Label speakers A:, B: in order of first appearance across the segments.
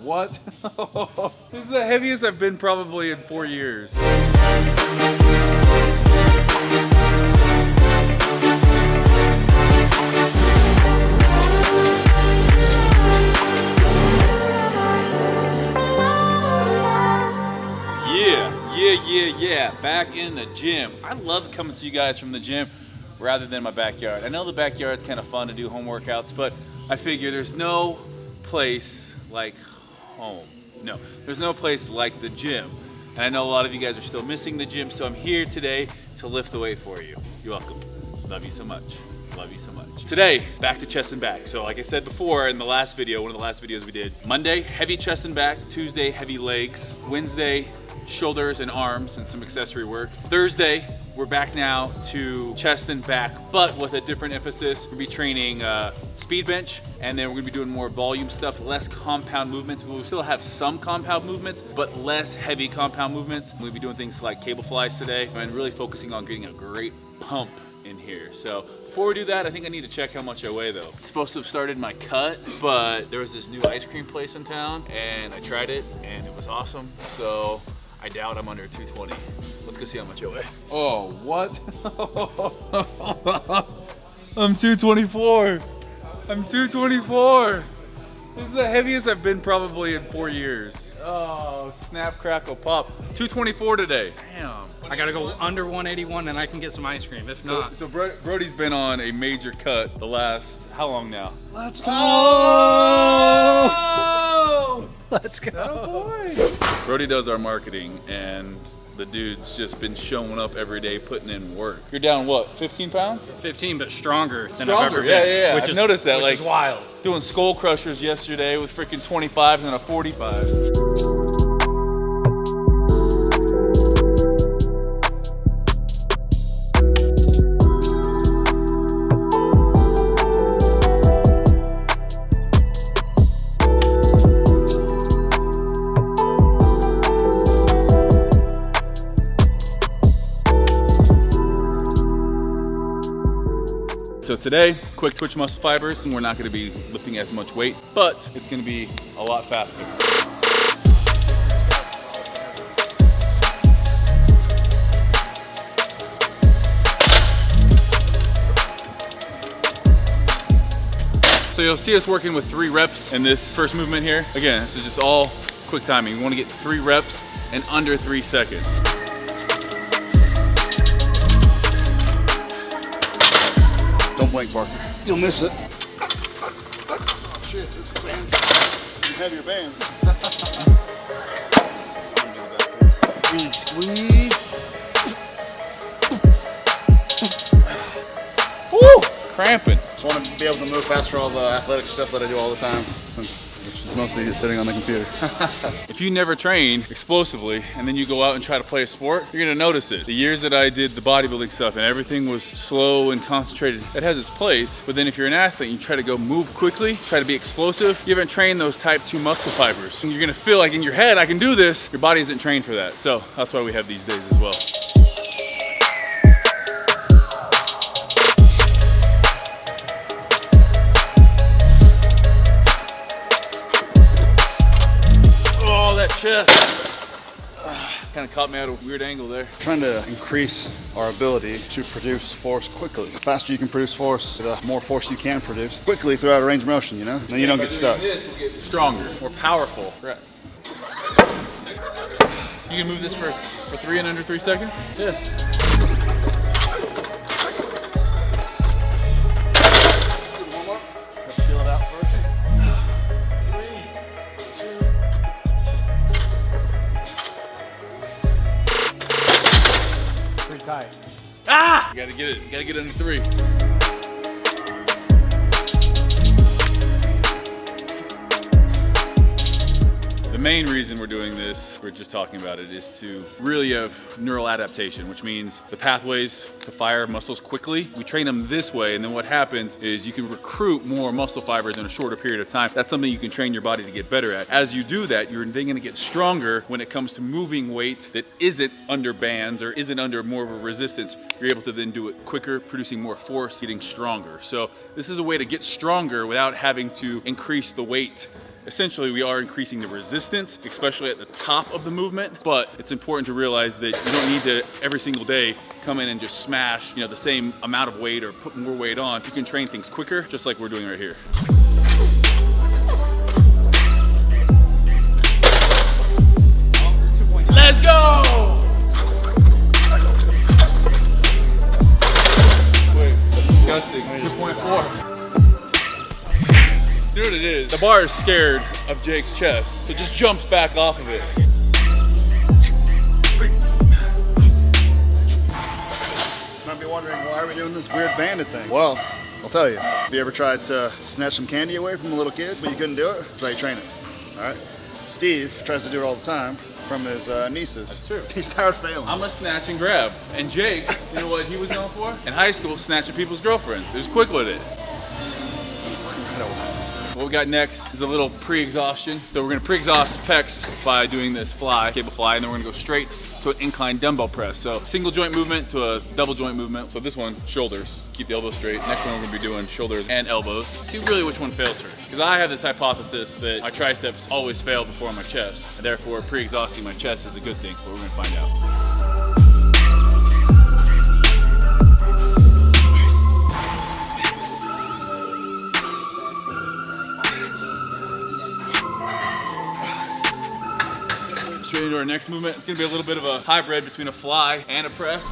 A: what? This is the heaviest I've been probably in 4 years. Yeah, back in the gym. I love coming to you guys from the gym rather than my backyard. I know the backyard's kind of fun to do home workouts, but I figure there's no place like home. No, there's no place like the gym. And I know a lot of you guys are still missing the gym, so I'm here today to lift the weight for you. You're welcome. Love you so much. Love you so much. Today, back to chest and back. So like I said before in the last video, one of the last videos we did, Monday, heavy chest and back. Tuesday, heavy legs. Wednesday, shoulders and arms and some accessory work. Thursday, we're back now to chest and back, but with a different emphasis. We'll be training speed bench, and then we're gonna be doing more volume stuff, less compound movements. We'll still have some compound movements, but less heavy compound movements. We'll be doing things like cable flies today, and really focusing on getting a great pump in here. So before we do that, I think I need to check how much I weigh though. It's supposed to have started my cut, but there was this new ice cream place in town, and I tried it, and it was awesome. So I doubt I'm under 220. Let's go see how much I weigh. Oh, what? I'm 224. I'm 224. This is the heaviest I've been probably in 4 years. Oh, snap, crackle, pop. 224 today. Damn.
B: I gotta go under 181 and I can get some ice cream. If not.
A: So Brody's been on a major cut the last, how long now?
B: Let's go.
A: Oh!
B: Let's go.
A: Oh boy. Brody does our marketing, and the dude's just been showing up every day, putting in work. You're down what, 15 pounds?
B: 15, but stronger than
A: Stronger,
B: I've ever
A: yeah,
B: been.
A: yeah, yeah.
B: Which
A: I've
B: is,
A: noticed that,
B: which
A: like,
B: is wild.
A: Doing skull crushers yesterday with freaking 25s and a 45. So today, quick twitch muscle fibers. We're not gonna be lifting as much weight, but it's gonna be a lot faster. So you'll see us working with 3 reps in this first movement here. Again, this is just all quick timing. We wanna get 3 reps in under 3 seconds.
C: Don't blink, Parker. You'll miss it. Oh shit, this band's these heavier bands. Squeeze.
A: Woo! Cramping.
C: Just want to be able to move faster for all the athletic stuff that I do all the time, which is mostly just sitting on the computer.
A: If you never train explosively and then you go out and try to play a sport, you're gonna notice it. The years that I did the bodybuilding stuff and everything was slow and concentrated, it has its place. But then if you're an athlete and you try to go move quickly, try to be explosive, you haven't trained those type 2 muscle fibers. And you're gonna feel like in your head, I can do this. Your body isn't trained for that. So that's why we have these days as well. Chest. Kind of caught me at a weird angle there.
C: Trying to increase our ability to produce force quickly. The faster you can produce force, the more force you can produce quickly throughout a range of motion, you know? Then you don't get stuck.
A: This will get stronger, more powerful. Correct. You can move this for 3 and under 3 seconds? Yeah.
B: Tight.
A: Ah! You gotta get under 3. The main reason we're doing this, we're just talking about it, is to really have neural adaptation, which means the pathways to fire muscles quickly. We train them this way, and then what happens is you can recruit more muscle fibers in a shorter period of time. That's something you can train your body to get better at. As you do that, you're then gonna get stronger when it comes to moving weight that isn't under bands or isn't under more of a resistance. You're able to then do it quicker, producing more force, getting stronger. So this is a way to get stronger without having to increase the weight essentially we are increasing the resistance, especially at the top of the movement, but it's important to realize that you don't need to every single day come in and just smash, you know, the same amount of weight or put more weight on. You can train things quicker, just like we're doing right here. Let's go! Wait, that's disgusting. 2.4. You know what it is? The bar is scared of Jake's chest, so it just jumps back off of it.
C: You might be wondering, why are we doing this weird banded thing? Well, I'll tell you. Have you ever tried to snatch some candy away from a little kid, but you couldn't do it? That's how you train it, all right? Steve tries to do it all the time from his nieces.
A: That's true.
C: He's tired of failing.
A: I'm a snatch and grab. And Jake, you know what he was known for? In high school, snatching people's girlfriends. He was quick with it. What we got next is a little pre-exhaustion. So we're gonna pre-exhaust pecs by doing this fly, cable fly, and then we're gonna go straight to an incline dumbbell press. So single joint movement to a double joint movement. So this one, shoulders, keep the elbows straight. Next one we're gonna be doing shoulders and elbows. See really which one fails first. Because I have this hypothesis that my triceps always fail before my chest, and therefore pre-exhausting my chest is a good thing, but we're gonna find out. Straight into our next movement. It's gonna be a little bit of a hybrid between a fly and a press.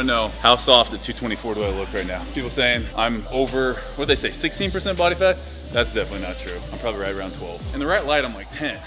A: Know how soft at 224 do I look right now? People saying I'm over, what do they say, 16% body fat? That's definitely not true. I'm probably right around 12. In the right light, I'm like 10.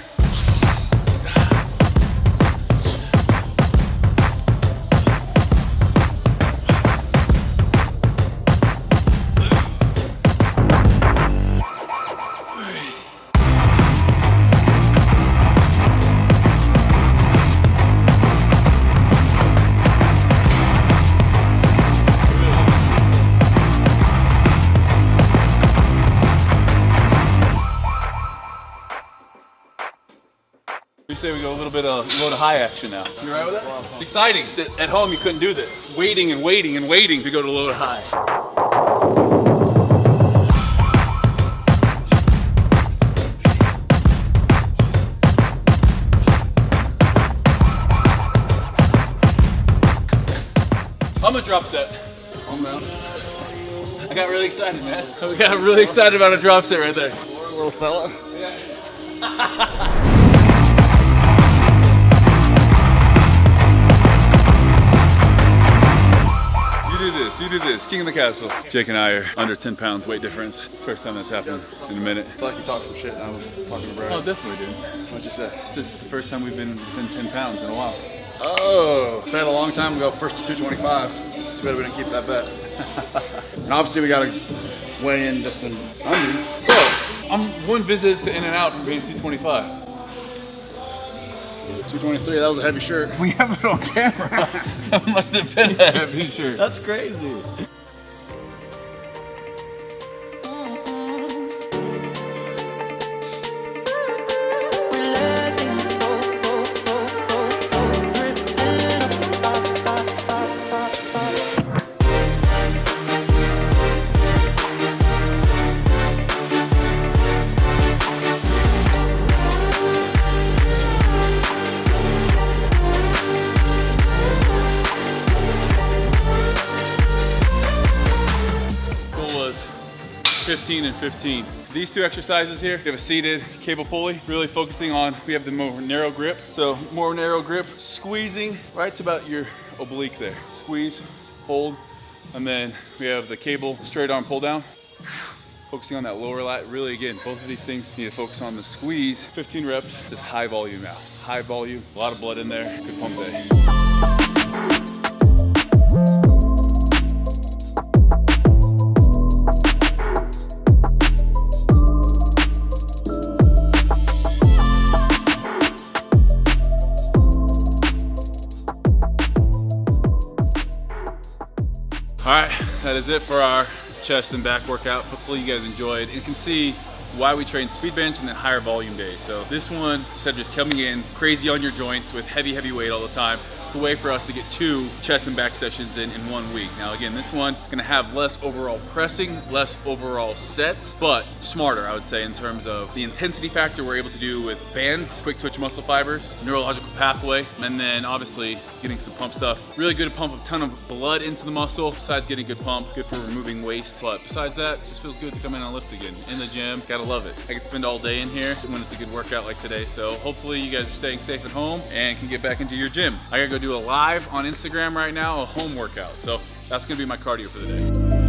A: We say we go a little bit of low to high action now. You all right with that? It's exciting. At home, you couldn't do this. Waiting and waiting and waiting to go to low to high. I'm a drop set.
C: I'm down.
A: I got really excited, man. I got really excited about a drop set right there.
C: Little fella.
A: Yeah. You do this, king of the castle. Jake and I are under 10 pounds weight difference. First time that's happened in a minute.
C: I feel like you talked some shit and I was talking to Brad.
A: Oh, definitely, dude.
C: What'd you say?
A: This is the first time we've been within 10 pounds in a while.
C: Oh, bet a long time ago, first to 225. Too bad we didn't keep that bet. And obviously we gotta weigh in just in undies.
A: Bro, I'm one visit to In-N-Out from being 225.
C: 223, that was a heavy shirt.
A: We have it on camera. That must have been a heavy shirt.
C: That's crazy.
A: Goal was 15 and 15. These two exercises here, we have a seated cable pulley, really focusing on, we have the more narrow grip. So more narrow grip, squeezing right to about your oblique there. Squeeze, hold, and then we have the cable straight arm pull down. Focusing on that lower lat, really again, both of these things need to focus on the squeeze. 15 reps, just high volume now. High volume, a lot of blood in there, good pump day. that is it for our chest and back workout. Hopefully you guys enjoyed and can see why we train speed bench and then higher volume days. So this one, instead of just coming in crazy on your joints with heavy weight all the time, it's a way for us to get 2 chest and back sessions in 1 week. Now again, this one gonna have less overall pressing, less overall sets, but smarter, I would say, in terms of the intensity factor we're able to do with bands, quick twitch muscle fibers, neurological pathway, and then obviously getting some pump stuff. Really good to pump a ton of blood into the muscle, besides getting good pump, good for removing waste. But besides that, it just feels good to come in and lift again. In the gym, gotta love it. I could spend all day in here when it's a good workout like today. So hopefully you guys are staying safe at home and can get back into your gym. I gotta go do a live on Instagram right now, a home workout. So that's gonna be my cardio for the day.